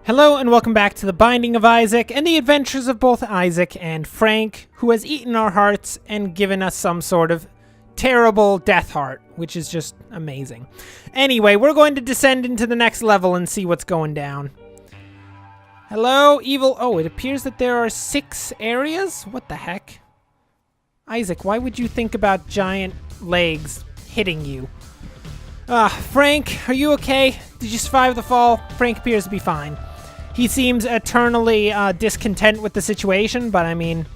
Hello and welcome back to The Binding of Isaac and the adventures of both Isaac and Frank, who has eaten our hearts and given us some sort of terrible death heart, which is just amazing. Anyway, we're going to descend into the next level and see what's going down. Hello, evil... Oh, it appears that there are 6 areas? What the heck? Isaac, why would you think about giant legs hitting you? Frank, are you okay? Did you survive the fall? Frank appears to be fine. He seems eternally discontent with the situation, but I mean,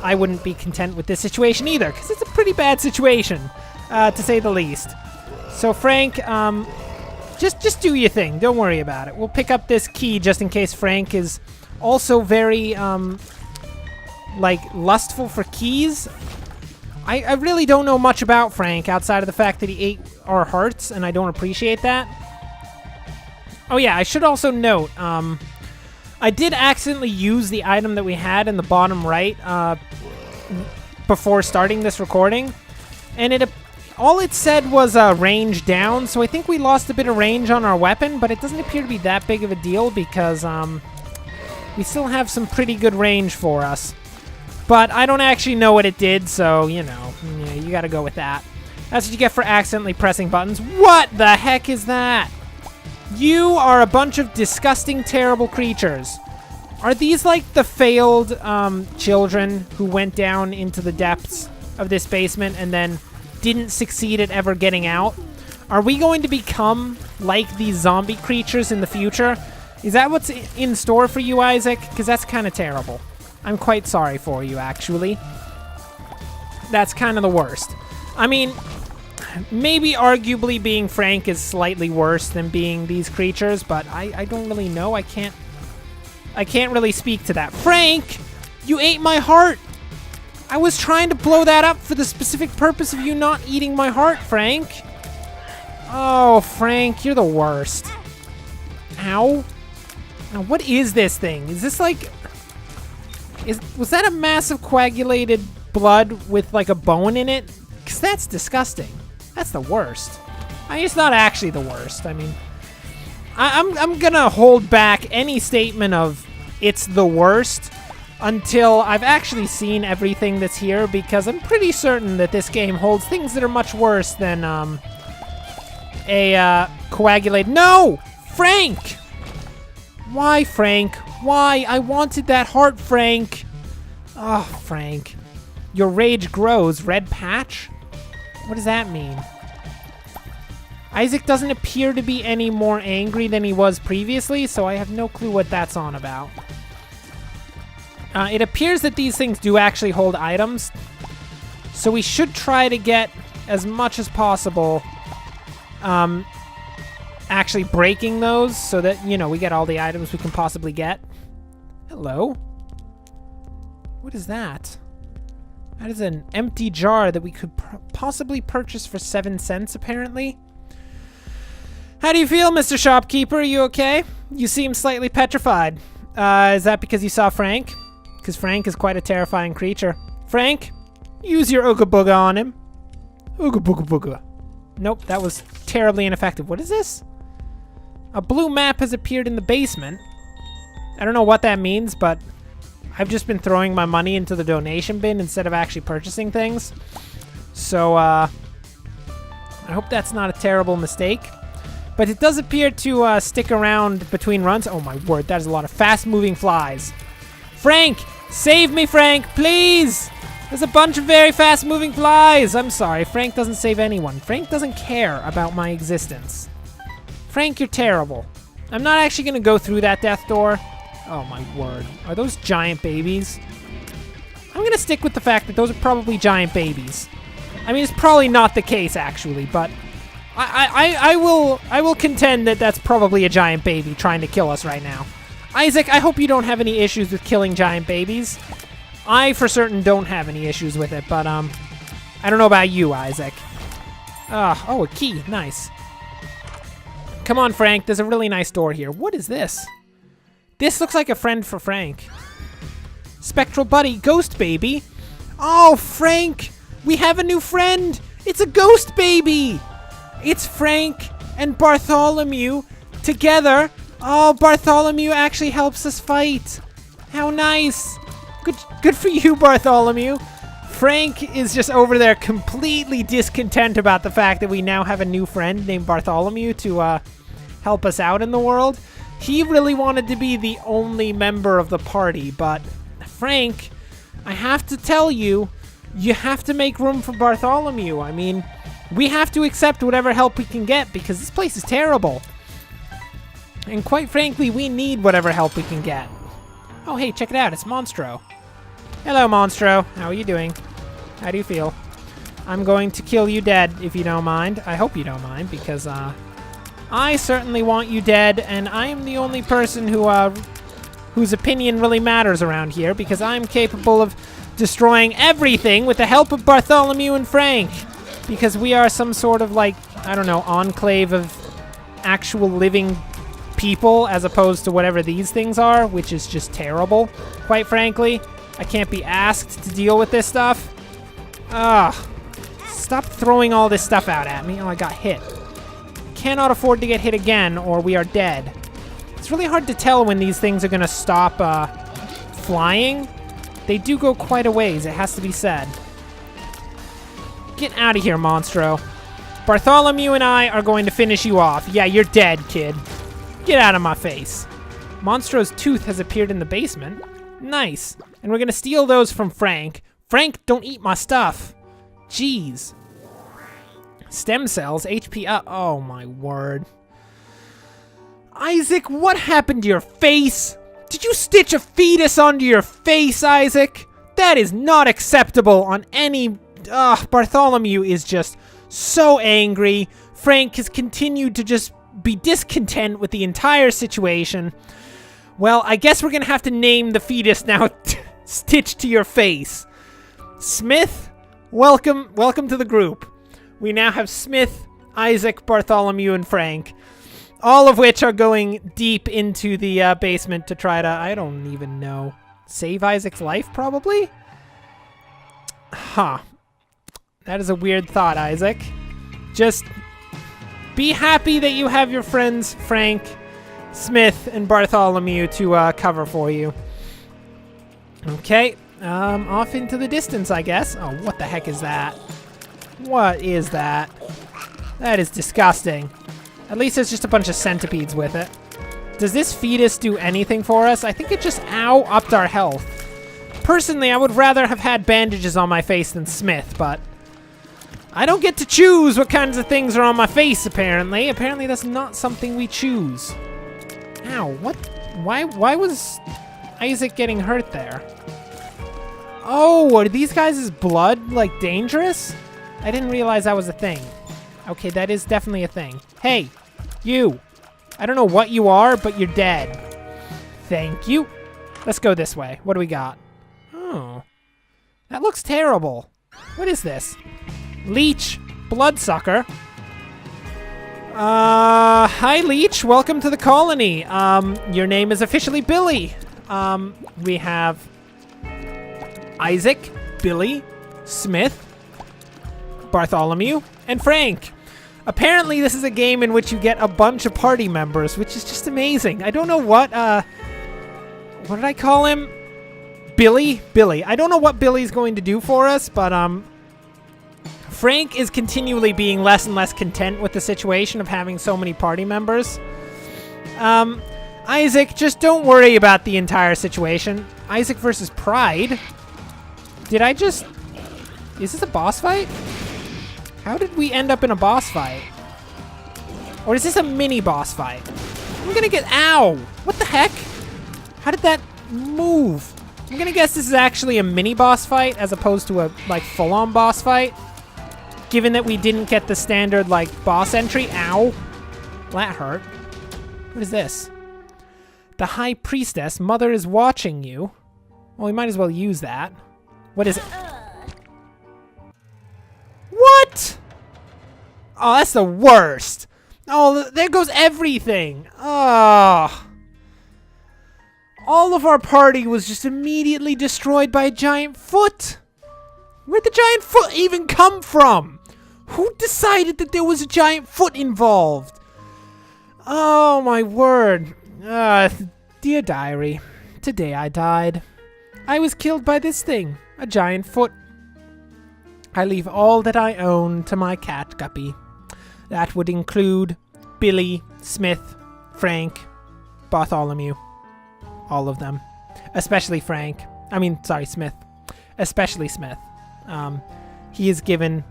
I wouldn't be content with this situation either, because it's a pretty bad situation, to say the least. So Frank, just do your thing. Don't worry about it. We'll pick up this key just in case Frank is also very, like, lustful for keys. I really don't know much about Frank outside of the fact that he ate our hearts, and I don't appreciate that. Oh yeah, I should also note, I did accidentally use the item that we had in the bottom right before starting this recording, and all it said was range down, so I think we lost a bit of range on our weapon, but it doesn't appear to be that big of a deal because we still have some pretty good range for us. But I don't actually know what it did, so, you know, yeah, you gotta go with that. That's what you get for accidentally pressing buttons. What the heck is that? You are a bunch of disgusting, terrible creatures. Are these like the failed children who went down into the depths of this basement and then didn't succeed at ever getting out? Are we going to become like these zombie creatures in the future? Is that what's in store for you, Isaac? Because that's kind of terrible. I'm quite sorry for you, actually. That's kind of the worst. I mean, maybe arguably being Frank is slightly worse than being these creatures, but I don't really know. I can't really speak to that. Frank, you ate my heart. I was trying to blow that up for the specific purpose of you not eating my heart, Frank. Oh, Frank, you're the worst. Ow. Now, what is this thing? Is this like... Was that a massive coagulated blood with like a bone in it? Because that's disgusting. That's the worst. I mean, it's not actually the worst. I mean, I'm gonna hold back any statement of it's the worst until I've actually seen everything that's here, because I'm pretty certain that this game holds things that are much worse than a coagulated... No! Frank! Why, Frank? Why? I wanted that heart, Frank. Oh, Frank. Your rage grows. Red patch? What does that mean? Isaac doesn't appear to be any more angry than he was previously, so I have no clue what that's on about. It appears that these things do actually hold items, so we should try to get as much as possible actually breaking those so that, you know, we get all the items we can possibly get. Hello? What is that? That is an empty jar that we could possibly purchase for 7 cents, apparently. How do you feel, Mr. Shopkeeper? Are you okay? You seem slightly petrified. Is that because you saw Frank? Because Frank is quite a terrifying creature. Frank, use your Ooga Booga on him. Ooga Booga Booga. Nope, that was terribly ineffective. What is this? A blue map has appeared in the basement. I don't know what that means, but I've just been throwing my money into the donation bin instead of actually purchasing things. So, I hope that's not a terrible mistake. But it does appear to stick around between runs. Oh my word, that is a lot of fast-moving flies. Frank! Save me, Frank, please! There's a bunch of very fast-moving flies! I'm sorry, Frank doesn't save anyone. Frank doesn't care about my existence. Frank, you're terrible. I'm not actually going to go through that death door. Oh my word. Are those giant babies? I'm going to stick with the fact that those are probably giant babies. I mean, it's probably not the case, actually, but I will contend that that's probably a giant baby trying to kill us right now. Isaac, I hope you don't have any issues with killing giant babies. I, for certain, don't have any issues with it, but, I don't know about you, Isaac. Oh, a key. Nice. Come on, Frank. There's a really nice door here. What is this? This looks like a friend for Frank. Spectral buddy, ghost baby. Oh, Frank, we have a new friend. It's a ghost baby. It's Frank and Bartholomew together Oh, Bartholomew actually helps us fight. How nice. Good for you, Bartholomew. Frank is just over there completely discontent about the fact that we now have a new friend named Bartholomew to help us out in the world. He really wanted to be the only member of the party, but Frank, I have to tell you, you have to make room for Bartholomew. I mean, we have to accept whatever help we can get because this place is terrible. And quite frankly, we need whatever help we can get. Oh, hey, check it out. It's Monstro. Hello, Monstro. How are you doing? How do you feel? I'm going to kill you dead, if you don't mind. I hope you don't mind, because I certainly want you dead, and I am the only person whose opinion really matters around here, because I'm capable of destroying everything with the help of Bartholomew and Frank. Because we are some sort of, like, I don't know, enclave of actual living people, as opposed to whatever these things are, which is just terrible, quite frankly. I can't be asked to deal with this stuff. Ugh. Stop throwing all this stuff out at me. Oh, I got hit. Cannot afford to get hit again, or we are dead. It's really hard to tell when these things are going to stop flying. They do go quite a ways, it has to be said. Get out of here, Monstro. Bartholomew and I are going to finish you off. Yeah, you're dead, kid. Get out of my face. Monstro's tooth has appeared in the basement. Nice. And we're going to steal those from Frank. Frank, don't eat my stuff. Jeez. Stem cells, HP up. Oh, my word. Isaac, what happened to your face? Did you stitch a fetus onto your face, Isaac? That is not acceptable on any... Bartholomew is just so angry. Frank has continued to just be discontent with the entire situation. Well, I guess we're going to have to name the fetus now stitched to your face. Smith, welcome to the group. We now have Smith, Isaac, Bartholomew, and Frank. All of which are going deep into the basement to try to, I don't even know, save Isaac's life, probably? Huh. That is a weird thought, Isaac. Just be happy that you have your friends, Frank, Smith, and Bartholomew to cover for you. Okay, off into the distance, I guess. Oh, what the heck is that? What is that? That is disgusting. At least there's just a bunch of centipedes with it. Does this fetus do anything for us? I think it just, upped our health. Personally, I would rather have had bandages on my face than Smith, but I don't get to choose what kinds of things are on my face, apparently. Apparently that's not something we choose. Ow, what? Why was Isaac getting hurt there? Oh, are these guys' blood, like, dangerous? I didn't realize that was a thing. Okay, that is definitely a thing. Hey, you. I don't know what you are, but you're dead. Thank you. Let's go this way. What do we got? Oh. That looks terrible. What is this? Leech. Bloodsucker. Hi, Leech. Welcome to the colony. Your name is officially Billy. We have Isaac, Billy, Smith, Bartholomew, and Frank. Apparently, this is a game in which you get a bunch of party members, which is just amazing. I don't know what did I call him? Billy? Billy. I don't know what Billy's going to do for us, but, Frank is continually being less and less content with the situation of having so many party members. Isaac, just don't worry about the entire situation. Isaac versus Pride? Did I just... Is this a boss fight? How did we end up in a boss fight? Or is this a mini boss fight? I'm gonna get... Ow! What the heck? How did that move? I'm gonna guess this is actually a mini boss fight as opposed to a, like, full-on boss fight. Given that we didn't get the standard, like, boss entry. Ow. That hurt. What is this? The High Priestess. Mother is watching you. Well, we might as well use that. What is it? What? Oh, that's the worst. Oh, there goes everything. Oh. All of our party was just immediately destroyed by a giant foot. Where'd the giant foot even come from? Who decided that there was a giant foot involved? Oh, my word. Dear diary, today I died. I was killed by this thing, a giant foot. I leave all that I own to my cat Guppy. That would include Billy, Smith, Frank, Bartholomew. All of them. Especially Smith. Especially Smith. He is given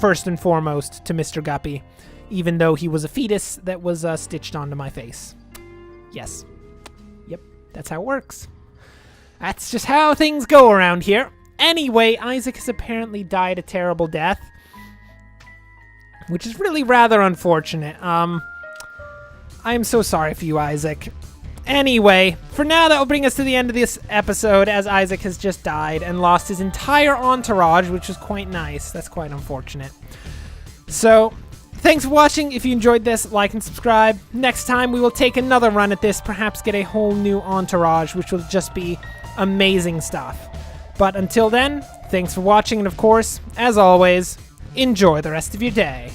first and foremost to Mr. Guppy, even though he was a fetus that was stitched onto my face. Yes. Yep, that's how it works. That's just how things go around here. Anyway, Isaac has apparently died a terrible death, which is really rather unfortunate. I am so sorry for you, Isaac. Anyway, for now, that will bring us to the end of this episode, as Isaac has just died and lost his entire entourage, which was quite nice. That's quite unfortunate. So, thanks for watching. If you enjoyed this, like and subscribe. Next time, we will take another run at this, perhaps get a whole new entourage, which will just be amazing stuff. But until then, thanks for watching, and of course, as always, enjoy the rest of your day.